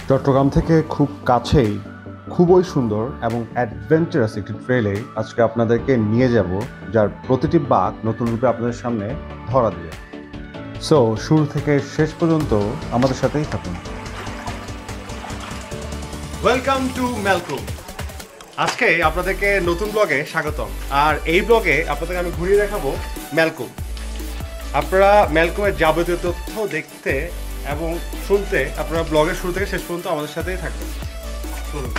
চট্টগ্রাম থেকে খুব কাছেই খুবই সুন্দর এবং অ্যাডভেঞ্চারাস একটি ট্রেলে আজকে আপনাদেরকে নিয়ে যাব, যার প্রতিটি বাঁক নতুন রূপে আপনাদের সামনে ধরা দিবে। সো শুরু থেকে শেষ পর্যন্ত আমাদের সাথেই থাকুন। Welcome to Malco. আজকে আপনাদেরকে নতুন ব্লগে স্বাগতম। আর এই ব্লগে আপনাদেরকে আমি ঘুরিয়ে দেখাবো ম্যালকো। আপনারা ম্যালকোমের যাবতীয় তথ্য দেখতে এবং শুনতে আপনারা ব্লগের শুরু থেকে শেষ পর্যন্ত আমাদের সাথেই থাকবেন। চলুন।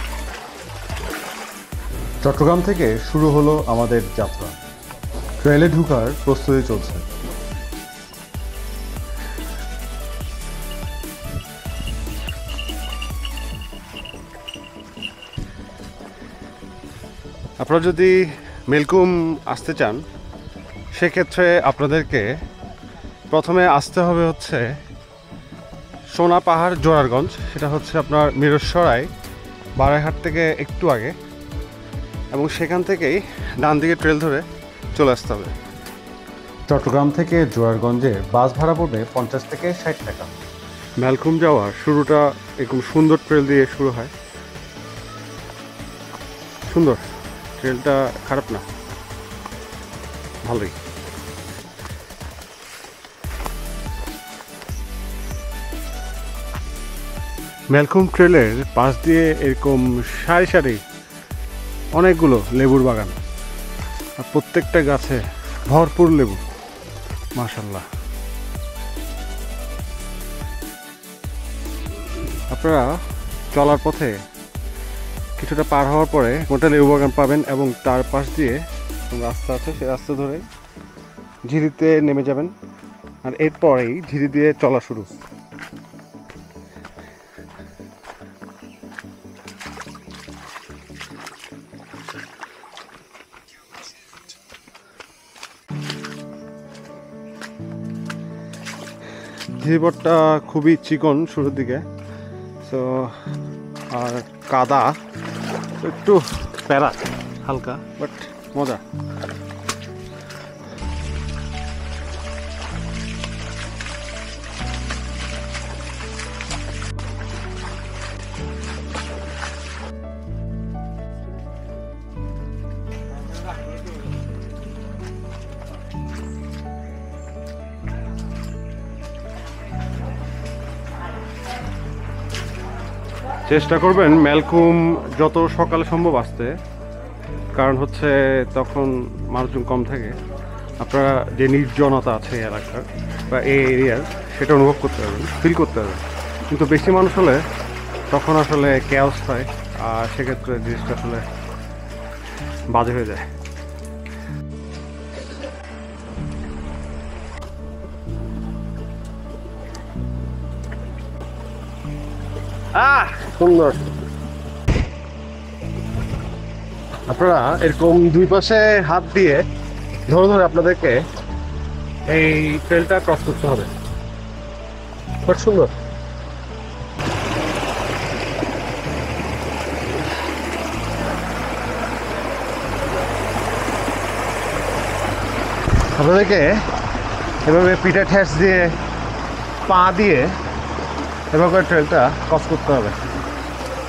চট্টগ্রাম থেকে শুরু হলো আমাদের যাত্রা। ট্রেলে ঢোকার প্রস্তুতি চলছে। আপনারা যদি ম্যালকোম আসতে চান সেক্ষেত্রে আপনাদেরকে প্রথমে আসতে হবে হচ্ছে সোনা পাহাড় জোরারগঞ্জ। সেটা হচ্ছে আপনার মিরসরাই বারাইহাট থেকে একটু আগে, এবং সেখান থেকেই ডান দিকে ট্রেল ধরে চলে আসতে হবে। চট্টগ্রাম থেকে জোয়ারগঞ্জে বাস ভাড়া পড়বে 50 থেকে 60 টাকা। ম্যালকোম যাওয়ার শুরুটা এরকম সুন্দর ট্রেল দিয়ে শুরু হয়। সুন্দর ট্রেলটা, খারাপ না, ভালোই। ম্যালকোম ট্রেলের পাশ দিয়ে এরকম সারি সারি অনেকগুলো লেবুর বাগান, আর প্রত্যেকটা গাছে ভরপুর লেবু, মাশাআল্লাহ। আপনারা চলার পথে কিছুটা পার হওয়ার পরে গোটা লেবু বাগান পাবেন, এবং তার পাশ দিয়ে রাস্তা আছে, সেই রাস্তা ধরে ঝিরিতে নেমে যাবেন, আর এরপরেই ঝিরি দিয়ে চলা শুরু। ঝিরিপথটা খুবই চিকন শুরুর দিকে, তো আর কাদা একটু প্যারা হালকা, বাট মজা। চেষ্টা করবেন ম্যালকোম যত সকালে সম্ভব আসতে, কারণ হচ্ছে তখন মানুষজন কম থাকে। আপনারা যে নির্জনতা আছে এই এলাকার বা এই এরিয়ার, সেটা অনুভব করতে পারবেন, ফিল করতে পারবেন। কিন্তু বেশি মানুষ হলে তখন আসলে ক্যাওস হয়, আর সেক্ষেত্রে জিনিসটা আসলে বাজে হয়ে যায়। সুন্দর। আপনারা এরকম দুই পাশে হাত দিয়ে ধরে ধরে আপনাদেরকে এই ট্রেলটা ক্রস করতে হবে। খুব সুন্দর। আপনাদেরকে এভাবে পিঠে ঠেস দিয়ে, পা দিয়ে এভাবে ট্রেলটা ক্রস করতে হবে।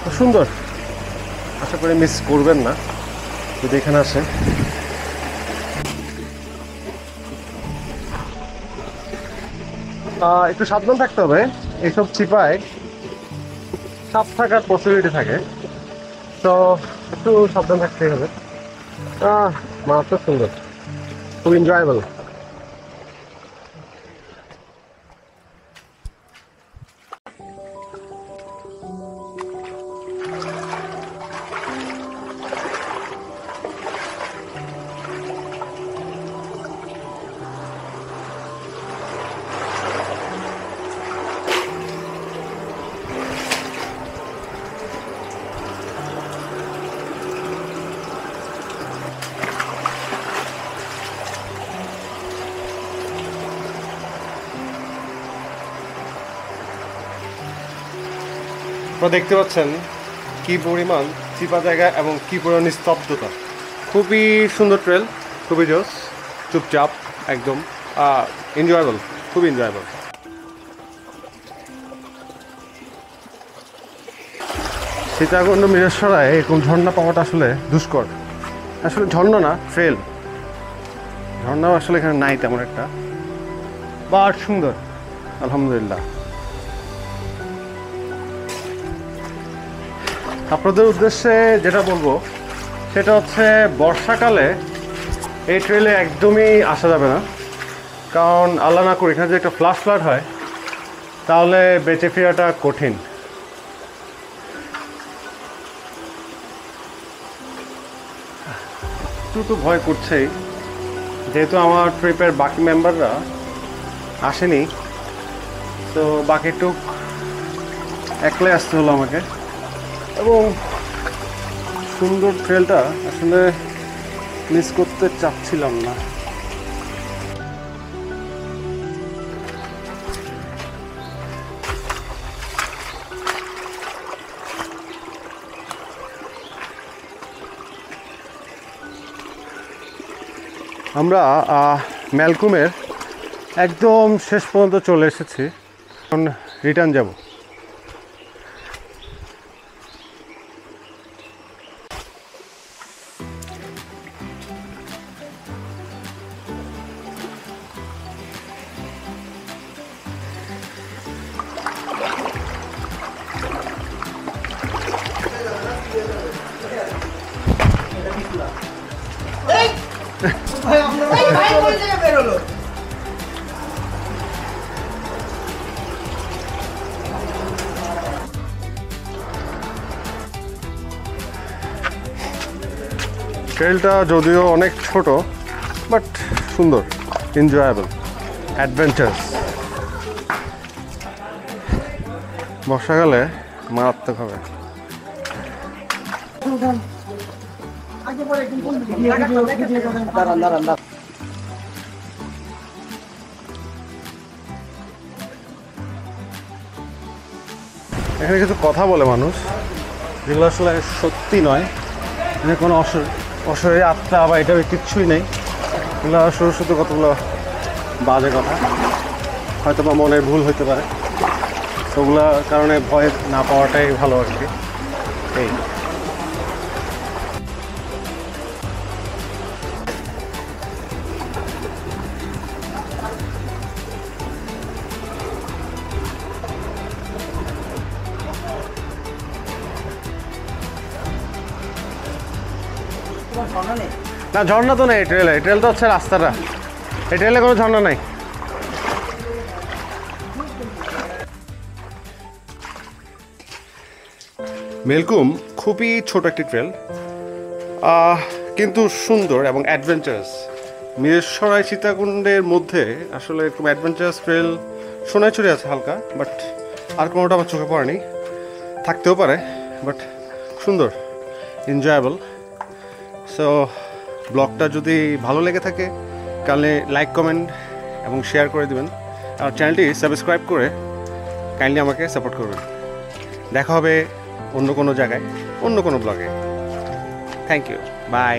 খুব সুন্দর, আশা করি মিস করবেন না যদি এখানে আসেন। একটু সাবধান থাকতে হবে, এইসব চিপায় সাপ থাকার পসিবিলিটি থাকে, তো একটু সাবধান থাকতেই হবে। মারাত্মক সুন্দর, খুব এনজয়েবল। আপনারা দেখতে পাচ্ছেন কি পরিমাণ চিপা জায়গা এবং কি পরিমাণ নিস্তব্ধতা। খুবই সুন্দর ট্রেল, খুবই জোস, চুপচাপ একদম, এনজয়েবল, খুবই এনজয়েবল। সীতাকুণ্ড মিরেশ্বরায় এরকম ঝর্ণা পাওয়াটা আসলে দুষ্কর। আসলে ঝর্ণা না, ট্রেল। ঝর্ণাও আসলে এখানে নাই তেমন একটা, বাট সুন্দর আলহামদুলিল্লাহ। আপনাদের উদ্দেশ্যে যেটা বলবো সেটা হচ্ছে বর্ষাকালে এই ট্রেলে একদমই আসা যাবে না, কারণ আল্লাহ না করে এখানে যদি একটা ফ্লাড হয় তাহলে বেঁচে ফেরাটা কঠিন। একটু তো ভয় করছেই, যেহেতু আমার ট্রিপের বাকি মেম্বাররা আসেনি, তো বাকিটুক একলাই আসতে হলো আমাকে। এবং সুন্দর ট্রেলটা আসলে মিস করতে চাচ্ছিলাম না। আমরা ম্যালকুমের একদম শেষ পর্যন্ত চলে এসেছি, এখন রিটার্ন যাব। ট্রেলটা যদিও অনেক ছোট, বাট সুন্দর, এনজয়েবল, অ্যাডভেঞ্চারাস। বর্ষাকালে মারাত্মক হবে। এখানে কিছু কথা বলে মানুষ, যেগুলো আসলে সত্যি নয়। এখানে কোনো অশরীরী আত্মা বা এটা কিচ্ছুই নেই। এগুলো শুধু কতগুলো বাজে কথা, হয়তো বা মনে ভুল হইতে পারে। ওগুলোর কারণে ভয় না পাওয়াটাই ভালো আর কি। এই না, ঝর্ণা তো নেই ট্রেলে। ট্রেল তো হচ্ছে রাস্তাটা, এই ট্রেলে কোনো ঝর্ণা নাই। মেলকুম খুবই ছোট একটি ট্রেল, কিন্তু সুন্দর এবং অ্যাডভেঞ্চারাস। মিরেশ্বরাই সীতাকুণ্ডের মধ্যে আসলে এরকম অ্যাডভেঞ্চারাস ট্রেল সোনাইছড়ি আছে হালকা, বাট আর কোনোটা আমার চোখে পড়েনি। থাকতেও পারে, বাট সুন্দর, এনজয়েবল। সো ব্লগটা যদি ভালো লেগে থাকে তাহলে লাইক, কমেন্ট এবং শেয়ার করে দেবেন। আর চ্যানেলটি সাবস্ক্রাইব করে কাইন্ডলি আমাকে সাপোর্ট করবেন। দেখা হবে অন্য কোনো জায়গায়, অন্য কোনো ব্লগে। Thank you, by.